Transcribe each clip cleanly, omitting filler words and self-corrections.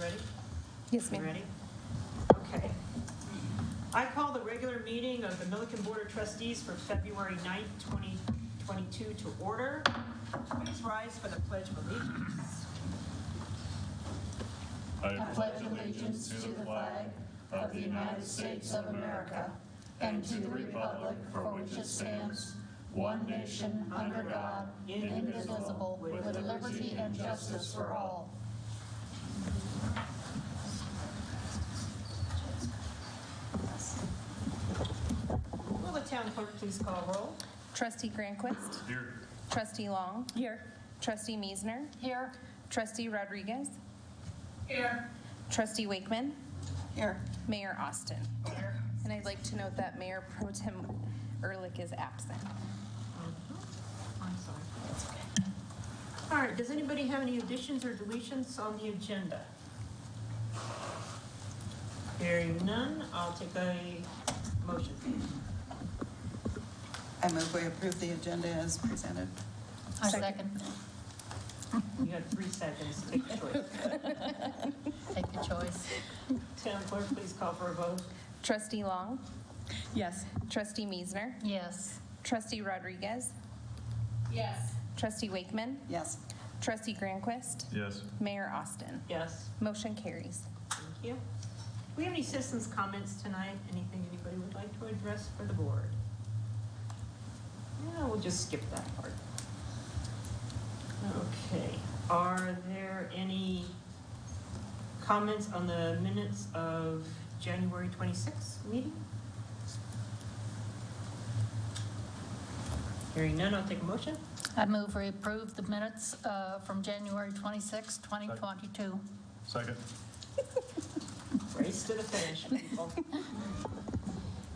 ready? Yes, ma'am. Ready? Okay. I call the regular meeting of the Milliken Board of Trustees for February 9th, 2022 to order. Please rise for the Pledge of Allegiance. I pledge allegiance to the flag of the United States of America and to the republic for which it stands, one nation, under God, indivisible, with liberty and justice for all. Will the town clerk please call roll? Trustee Granquist. Here. Trustee Long. Here. Trustee Meisner. Here. Trustee Rodriguez. Here. Trustee Wakeman. Here. Mayor Austin. Here. And I'd like to note that Mayor Pro Tem Ehrlich is absent. I'm sorry. That's okay. All right, does anybody have any additions or deletions on the agenda? Hearing none, I'll take a motion. I move we approve the agenda as presented. I second. You got 3 seconds, take a choice. Take a choice. Town clerk, please call for a vote. Trustee Long. Yes. Trustee Meisner. Yes. Trustee Rodriguez. Yes. Trustee Wakeman. Yes. Trustee Granquist. Yes. Mayor Austin. Yes, Motion carries. thank you. Do we have any citizens' comments tonight? Anything anybody would like to address for the board? Yeah, we'll just skip that part. Okay, are there any comments on the minutes of January 26th meeting? Hearing none, I'll take a motion. I move we approve the minutes from January 26, 2022. Second. Race to the finish, people.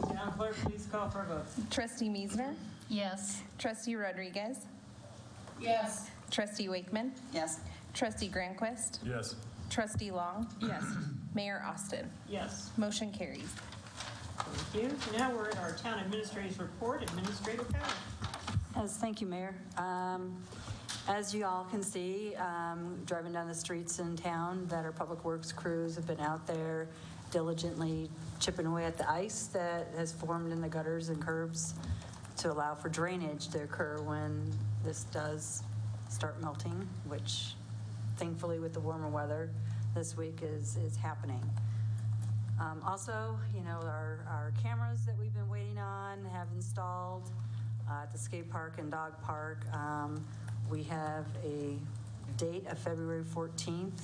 Town clerk, please call for a vote. Trustee Meisner. Yes. Trustee Rodriguez. Yes. Trustee Wakeman. Yes. Trustee Granquist. Yes. Trustee Long. Yes. Mayor Austin. Yes, Motion carries. thank you. Now we're at our town administrator's report. Administrator Carroll. Yes, thank you, Mayor. As you all can see, driving down the streets in town, that our public works crews have been out there diligently chipping away at the ice that has formed in the gutters and curbs to allow for drainage to occur when this does start melting, which thankfully with the warmer weather this week is happening. Also, you know, our cameras that we've been waiting on have installed at the skate park and dog park. We have a date of February 14th.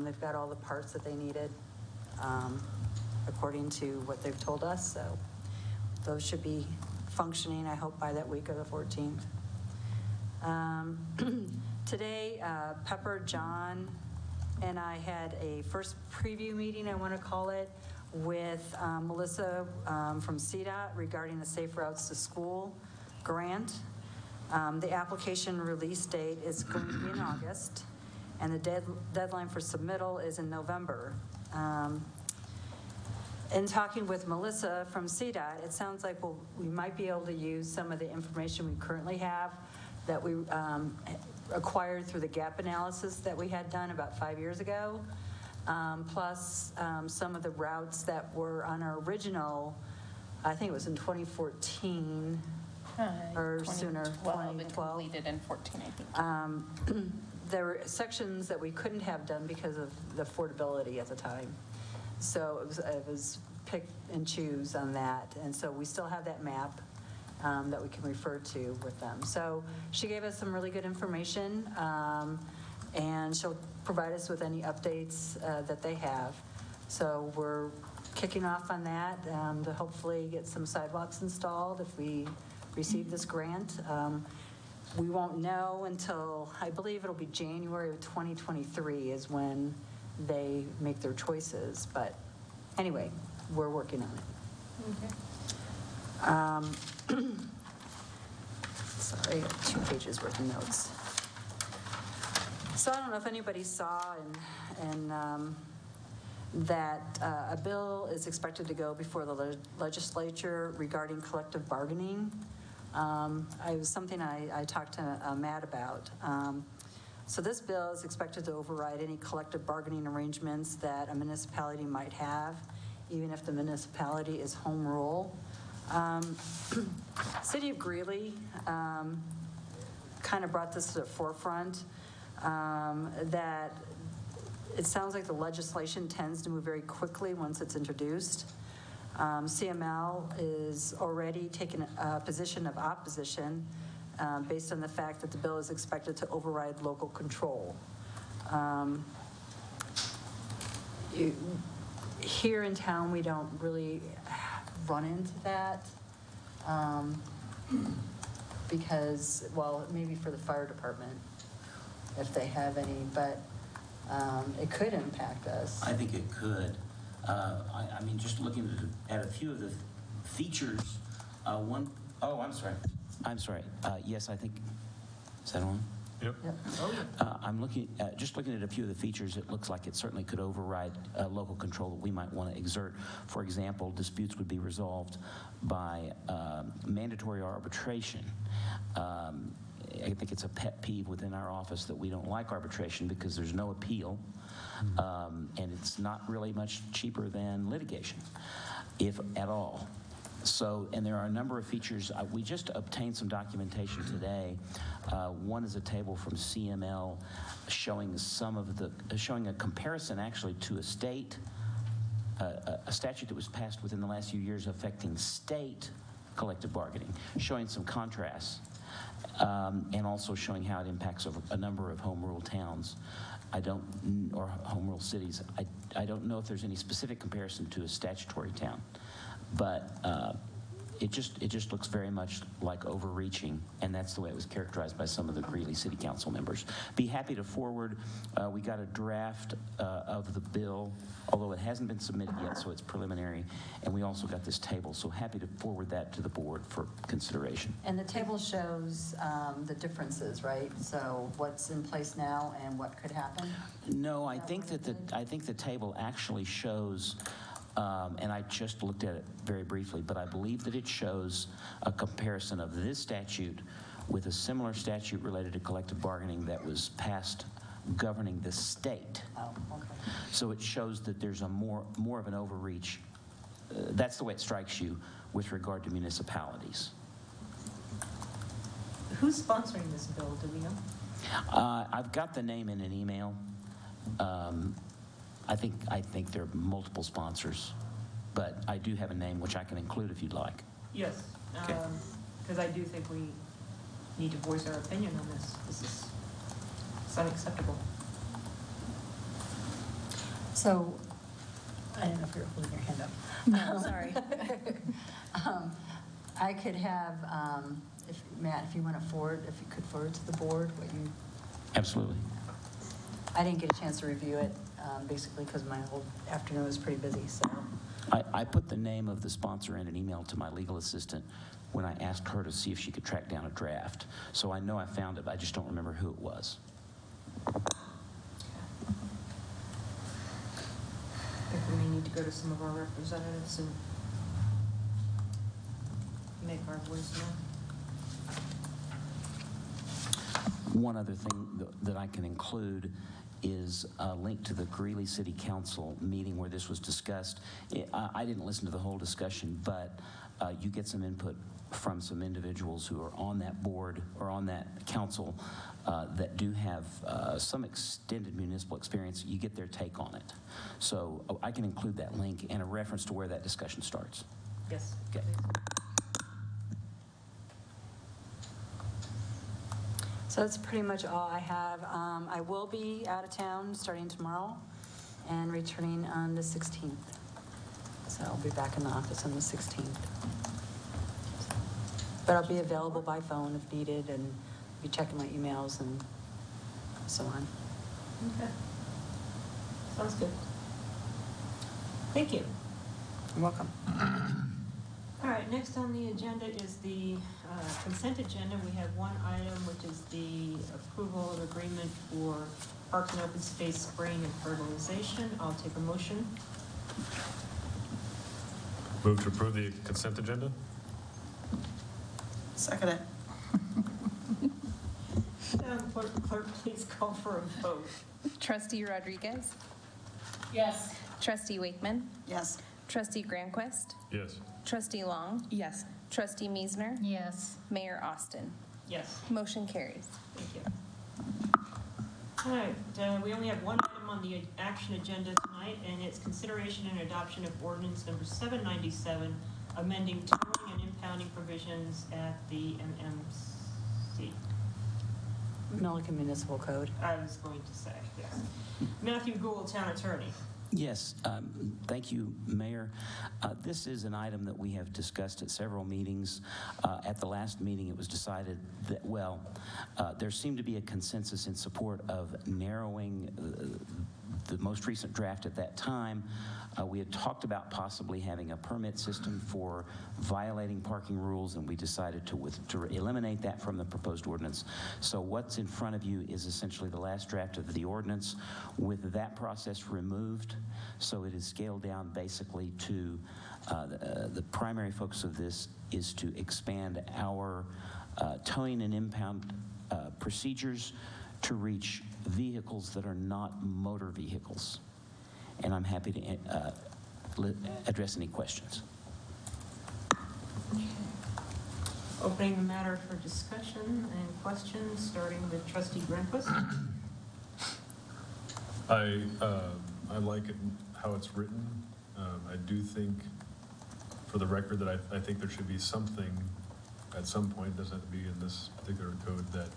They've got all the parts that they needed according to what they've told us. So those should be functioning, I hope, by that week of the 14th. Today, Pepper, John, and I had a first preview meeting, I want to call it, with Melissa from CDOT regarding the Safe Routes to School grant. The application release date is going to be in August, and the deadline for submittal is in November. In talking with Melissa from CDOT, it sounds like we might be able to use some of the information we currently have that we acquired through the gap analysis that we had done about 5 years ago, plus some of the routes that were on our original, I think it was in 2014 or sooner, 2012. Completed in 14, I think. There were sections that we couldn't have done because of the affordability at the time. So it was pick and choose on that. And so we still have that map that we can refer to with them. So she gave us some really good information, and she'll provide us with any updates that they have. So we're kicking off on that to hopefully get some sidewalks installed if we receive this grant. We won't know until, I believe it'll be January of 2023 is when they make their choices. But anyway, we're working on it. Okay. Sorry, I got 2 pages worth of notes. So I don't know if anybody saw that a bill is expected to go before the legislature regarding collective bargaining. It was something I talked to Matt about. So this bill is expected to override any collective bargaining arrangements that a municipality might have, even if the municipality is home rule. City of Greeley kind of brought this to the forefront, that it sounds like the legislation tends to move very quickly once it's introduced. CML is already taking a position of opposition based on the fact that the bill is expected to override local control. Here in town, we don't really run into that because, well, maybe for the fire department, if they have any, but it could impact us. I think it could. I mean, just looking at a few of the features, oh, I'm sorry. Yes, I think, is that on? Yep. I'm looking at a few of the features. It looks like it certainly could override local control that we might want to exert. For example, disputes would be resolved by mandatory arbitration. I think it's a pet peeve within our office that we don't like arbitration because there's no appeal, and it's not really much cheaper than litigation, if at all. So, and there are a number of features. We just obtained some documentation today. One is a table from CML showing showing a comparison actually to a statute that was passed within the last few years affecting state collective bargaining, showing some contrasts, and also showing how it impacts a number of home rule towns. Or home rule cities. I don't know if there's any specific comparison to a statutory town. But it just looks very much like overreaching, and that's the way it was characterized by some of the Greeley City Council members. Be happy to forward. We got a draft of the bill, although it hasn't been submitted yet, so it's preliminary. And we also got this table, so happy to forward that to the board for consideration. And the table shows the differences, right? So what's in place now and what could happen? No, I think the table actually shows. And I just looked at it very briefly, but I believe that it shows a comparison of this statute with a similar statute related to collective bargaining that was passed governing the state. Oh, okay. So it shows that there's a more of an overreach. That's the way it strikes you with regard to municipalities. Who's sponsoring this bill, do we know? I've got the name in an email. I think there are multiple sponsors, but I do have a name which I can include if you'd like. Yes, Okay. because I do think we need to voice our opinion on this. It's unacceptable. So, I don't know if you're holding your hand up. No, sorry. I could have, Matt, if you want to forward, if you could forward to the board what you. Absolutely. I didn't get a chance to review it, basically because my whole afternoon was pretty busy, so. I put the name of the sponsor in an email to my legal assistant when I asked her to see if she could track down a draft. So I know I found it, but I just don't remember who it was. I think we may need to go to some of our representatives and make our voice known. One other thing that I can include is a link to the Greeley City Council meeting where this was discussed. I didn't listen to the whole discussion, but you get some input from some individuals who are on that board or on that council that do have some extended municipal experience. You get their take on it. So I can include that link and a reference to where that discussion starts. Yes. Okay. So that's pretty much all I have. I will be out of town starting tomorrow and returning on the 16th. So I'll be back in the office on the 16th. But I'll be available by phone if needed and be checking my emails and so on. Okay. Sounds good. Thank you. You're welcome. All right, next on the agenda is the consent agenda. We have one item, which is the approval of agreement for Parks and Open Space spraying and fertilization. I'll take a motion. Move to approve the consent agenda? Second it. Clerk, please call for a vote. Trustee Rodriguez, Yes. Trustee Wakeman, Yes. Trustee Granquist, Yes. Trustee Long, Yes. Trustee Meisner, Yes. Mayor Austin. Yes, Motion carries. thank you. All right, we only have one item on the action agenda tonight, and it's consideration and adoption of ordinance number 797, amending towing and impounding provisions at the MMC. Milliken Municipal Code. I was going to say, yes. Matthew Gould, Town Attorney. Yes, thank you, Mayor. This is an item that we have discussed at several meetings. At the last meeting, it was decided that, well, there seemed to be a consensus in support of narrowing the most recent draft at that time. We had talked about possibly having a permit system for violating parking rules, and we decided to eliminate that from the proposed ordinance. So what's in front of you is essentially the last draft of the ordinance with that process removed. So it is scaled down basically to the primary focus of this is to expand our towing and impound procedures to reach vehicles that are not motor vehicles. And I'm happy to address any questions. Opening the matter for discussion and questions, starting with Trustee Granquist. I like it how it's written. I do think, for the record, that I think there should be something at some point, doesn't have to be in this particular code, that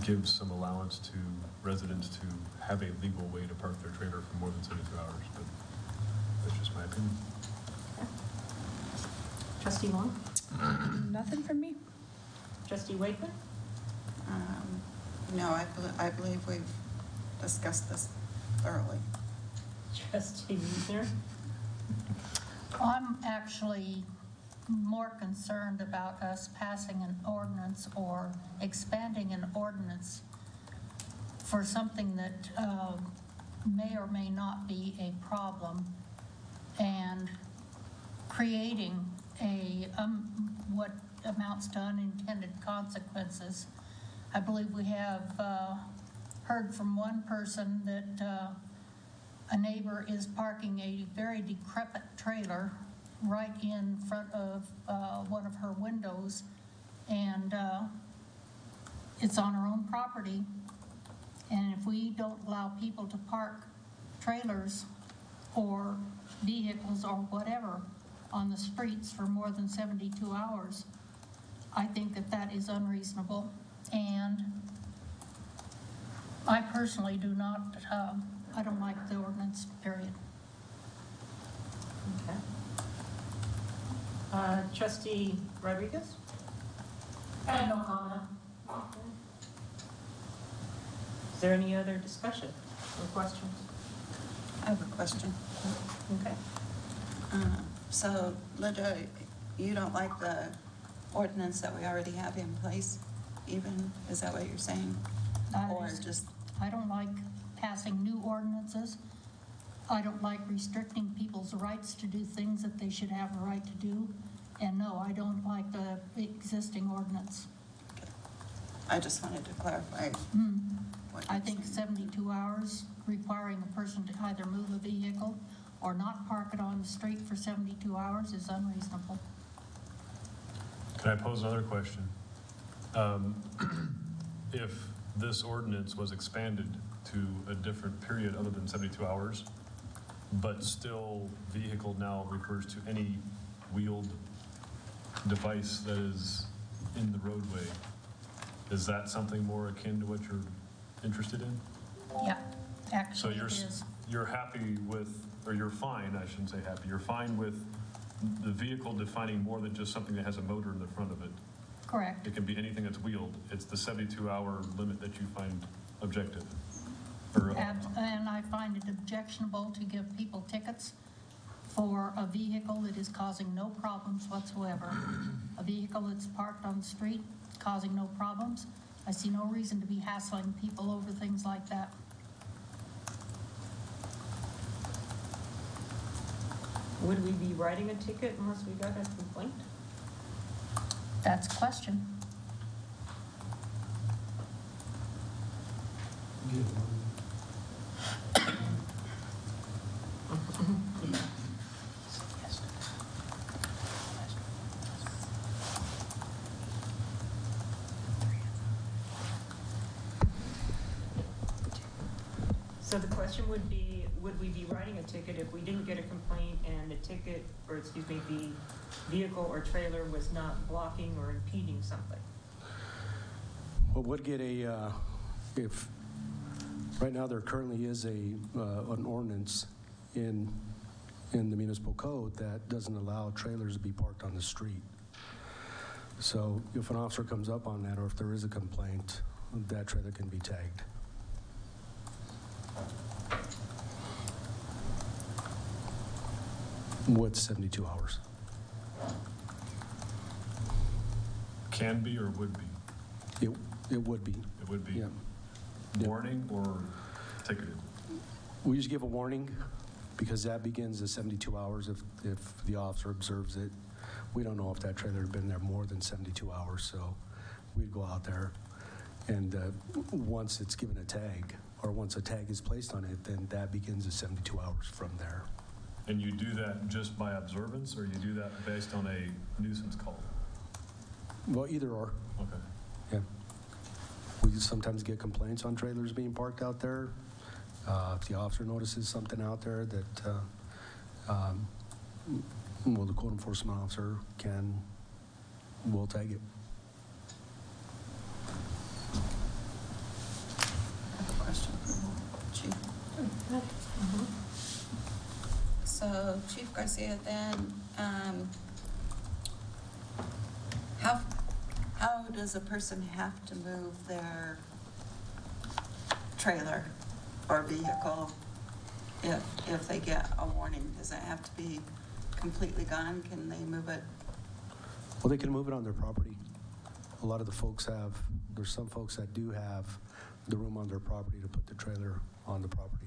gives some allowance to residents to have a legal way to park their trailer for more than 72 hours, but that's just my opinion. Okay. Trustee Long? Nothing from me? Trustee Wakeman? No, I believe we've discussed this thoroughly. Trustee Meisner? I'm actually more concerned about us passing an ordinance or expanding an ordinance for something that may or may not be a problem, and creating a what amounts to unintended consequences. I believe we have heard from one person that a neighbor is parking a very decrepit trailer right in front of one of her windows, and it's on her own property. And if we don't allow people to park trailers or vehicles or whatever on the streets for more than 72 hours, I think that that is unreasonable. And I personally do not, I don't like the ordinance, period. Okay. Trustee Rodriguez? I have no comment. Is there any other discussion or questions? I have a question. Okay. So, Linda, you don't like the ordinance that we already have in place even? Is that what you're saying? Or just, I don't like passing new ordinances. I don't like restricting people's rights to do things that they should have a right to do. And no, I don't like the existing ordinance. I just wanted to clarify. What I you're think saying. 72 hours requiring a person to either move a vehicle or not park it on the street for 72 hours is unreasonable. Can I pose another question? If this ordinance was expanded to a different period other than 72 hours, but still vehicle now refers to any wheeled device that is in the roadway, is that something more akin to what you're interested in? Yeah, So actually it is. you're happy with, or you're fine, I shouldn't say happy, you're fine with the vehicle defining more than just something that has a motor in the front of it. Correct. It can be anything that's wheeled. It's the 72-hour limit that you find objective. Or, And I find it objectionable to give people tickets for a vehicle that is causing no problems whatsoever. A vehicle that's parked on the street causing no problems. I see no reason to be hassling people over things like that. Would we be writing a ticket unless we got a complaint? That's a question. So the question would be, would we be writing a ticket if we didn't get a complaint and the ticket, or excuse me, the vehicle or trailer was not blocking or impeding something? Well, would get a, if, right now there currently is an ordinance in the municipal code that doesn't allow trailers to be parked on the street. So if an officer comes up on that, or if there is a complaint, that trailer can be tagged. With 72 hours. Can be or would be? It would be. It would be. Yeah. Warning or ticketed? We just give a warning because that begins the 72 hours if the officer observes it. We don't know if that trailer had been there more than 72 hours, so we'd go out there and once it's given a tag, or once a tag is placed on it, then that begins the 72 hours from there. And you do that just by observance, or you do that based on a nuisance call? Well, either or. Okay. Yeah. We sometimes get complaints on trailers being parked out there. If the officer notices something out there that, well, the code enforcement officer will tag it. I have a question for the Chief. So Chief Garcia, then, how does a person have to move their trailer or vehicle if they get a warning? Does it have to be completely gone? Can they move it? Well, they can move it on their property. A lot of the folks there's some folks that do have the room on their property to put the trailer on the property.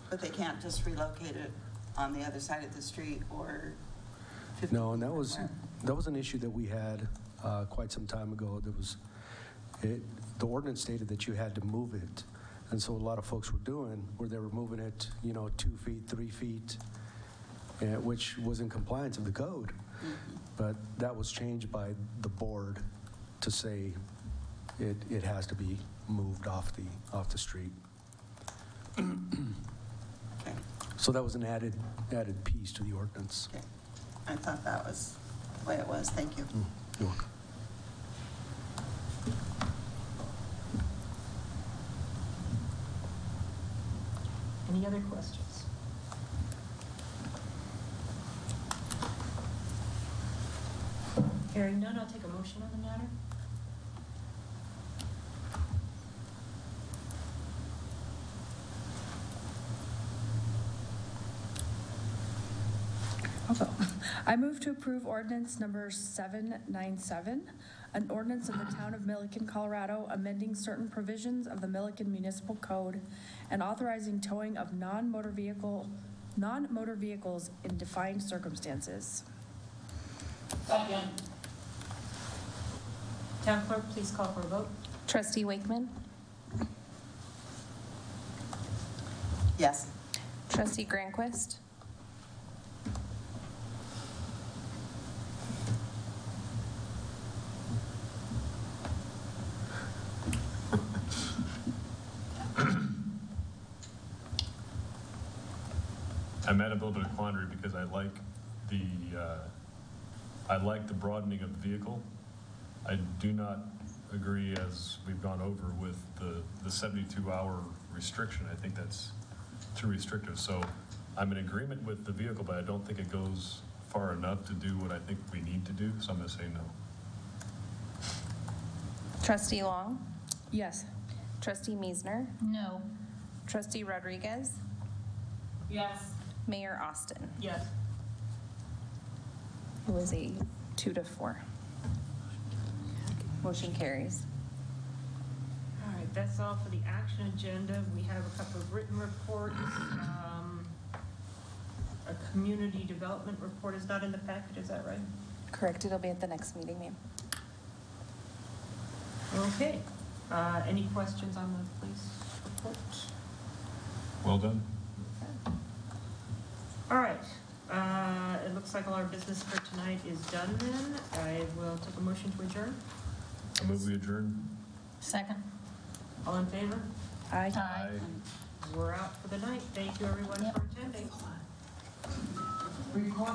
But they can't just relocate it on the other side of the street or 50 No, and that feet was from an issue that we had quite some time ago. The ordinance stated that you had to move it, and so a lot of folks were doing where they were moving it, 2 feet, 3 feet, which was in compliance with the code. Mm-hmm. But that was changed by the board to say it has to be moved off the street. Okay. So that was an added piece to the ordinance. Okay. I thought that was the way it was. Thank you. You're welcome. Any other questions? Hearing none, I'll take a motion on the matter. I'll go. I move to approve ordinance number 797, an ordinance of the town of Milliken, Colorado, amending certain provisions of the Milliken Municipal Code and authorizing towing of non-motor vehicles in defined circumstances. Town clerk, please call for a vote. Trustee Wakeman, Yes. Trustee Granquist, I'm at a little bit of quandary because I like the broadening of the vehicle. I do not agree, as we've gone over, with the 72-hour restriction. I think that's too restrictive. So I'm in agreement with the vehicle, but I don't think it goes far enough to do what I think we need to do, so I'm going to say no. Trustee Long, Yes. Trustee Meisner, No. Trustee Rodriguez, Yes. Mayor Austin. Yes. It was a 2-4. Motion carries. All right, that's all for the action agenda. We have a couple of written reports. A community development report is not in the packet, is that right? Correct, it'll be at the next meeting, ma'am. Okay. Any questions on the police Well done. All right, it looks like all our business for tonight is done then. I will take a motion to adjourn. I move we adjourn. Second. All in favor? Aye. Aye. We're out for the night. Thank you, everyone, for attending.